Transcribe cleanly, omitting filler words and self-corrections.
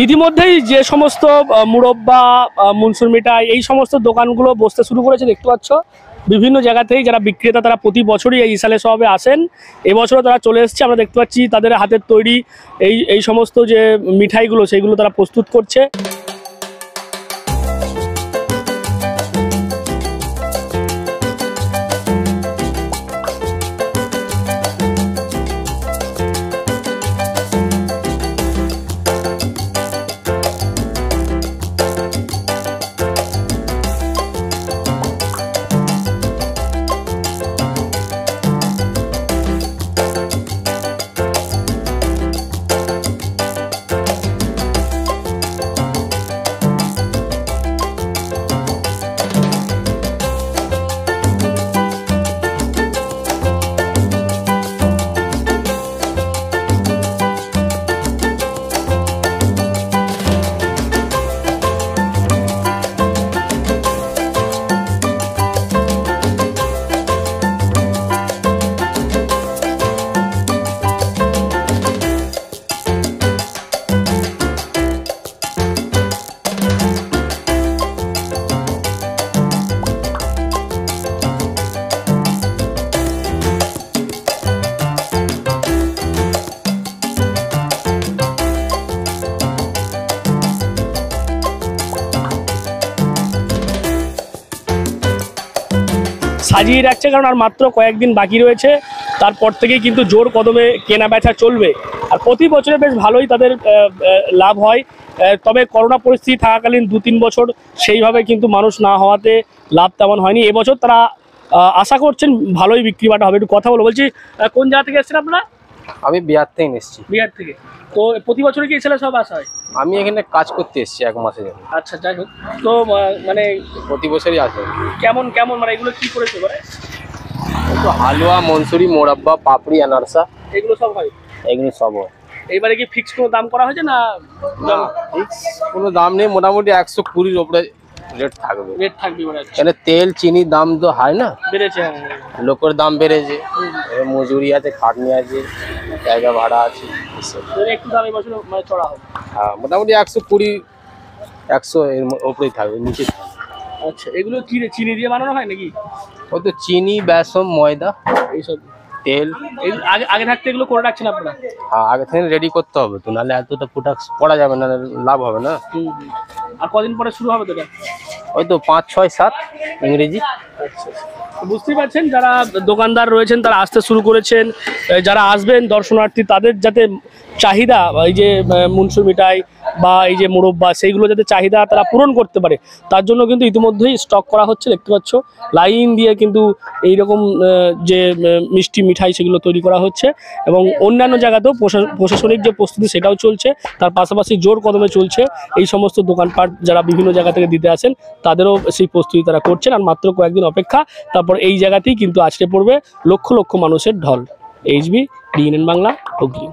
ইতিমধ্যেই যে সমস্ত মুরব্বা, মুনসুর মিঠাই এই সমস্ত দোকানগুলো বসতে শুরু করেছে দেখতে পাচ্ছ। বিভিন্ন জায়গা থেকে যারা বিক্রেতা তারা প্রতি বছরই এই ইসালে সবে আসেন, এবছরও তারা চলে এসেছে। আমরা দেখতে পাচ্ছি তাদের হাতের তৈরি এই সমস্ত যে মিঠাইগুলো সেইগুলো তারা প্রস্তুত করছে। সাজিয়ে রাখছে, কারণ আর মাত্র কয়েকদিন বাকি রয়েছে। তারপর থেকেই কিন্তু জোর কদমে কেনা বেচা চলবে। আর প্রতি বছরে বেশ ভালোই তাদের লাভ হয়। তবে করোনা পরিস্থিতি থাকাকালীন 2-3 বছর সেইভাবে কিন্তু মানুষ না হওয়াতে লাভ তেমন হয়নি। এবছর তারা আশা করছেন ভালোই বিক্রি বাটা হবে। একটু কথা বলো। বলছি, কোন জায়গা থেকে এসেছেন আপনারা? আমি বিহার থেকে এসেছি। বিহার থেকে? তো প্রতি বছরে কি ছেলে সব আসা হয়? আমি এখানে কাজ করতে এসেছি 1 মাসের জন্য। আচ্ছা, যাই হোক। তো মানে প্রতি বছরই আসে। কেমন কেমন মানে এগুলো কি করেছে? তো হালুয়া, মনসুরি, মোরাব্বা, পাপড়ি, আনারসা এগুলো সব হয়? এগুলো সব হয়। এইবারে কি ফিক্স কোনো দাম করা হয়েছে না? ফিক্স কোনো দাম নেই, মোটামুটি 120-র উপরে রেট থাকবে। রেট থাকবে মানে? কেন তেল চিনি দাম তো হয় না, বেড়েছে। লোকের লোকের দাম বেড়েছে, মজুরি আছে, খাটনি আছে, জায়গা ভাড়া আছে, একটু দাম এবছর মানে চড়া হবে। হ্যাঁ, মোটামুটি 120-100 এর উপরেই থাকবে, নিচে থাকবে। আচ্ছা, এগুলো কি চিনি দিয়ে বানানো হয় নাকি? ওই তো চিনি, বেসন, ময়দা, এইসব, তেল। আগে থাকতে এগুলো করে রাখছেন আপনারা? হ্যাঁ, আগে থেকে রেডি করতে হবে তো, নাহলে এতটা প্রোডাক্ট করা যাবে না, লাভ হবে না। আর কদিন পরে শুরু হবে তো? ওই তো 5, 6, 7 ইংরেজি। আচ্ছা, বুঝতেই পারছেন যারা দোকানদার রয়েছেন তারা আসতে শুরু করেছেন। যারা আসবেন দর্শনার্থী তাদের যাতে চাহিদা, এই যে মুনসুর মিঠাই বা এই যে মুরব্বা, সেইগুলো যাতে চাহিদা তারা পূরণ করতে পারে, তার জন্য কিন্তু ইতিমধ্যেই স্টক করা হচ্ছে। দেখতে পাচ্ছ লাইন দিয়ে কিন্তু এইরকম যে মিষ্টি মিঠাই সেগুলো তৈরি করা হচ্ছে। এবং অন্যান্য জায়গাতেও প্রশাসনিক যে প্রস্তুতি সেটাও চলছে। তার পাশাপাশি জোর কদমে চলছে এই সমস্ত দোকানপাট যারা বিভিন্ন জায়গা থেকে দিতে আসেন তাদেরও সেই প্রস্তুতি তারা করছেন। আর মাত্র কয়েকদিন অপেক্ষা, তারপর এই জায়গাতেই কিন্তু আছড়ে পড়বে লক্ষ লক্ষ মানুষের ঢল। HB, DNN Bangla, Hooghly.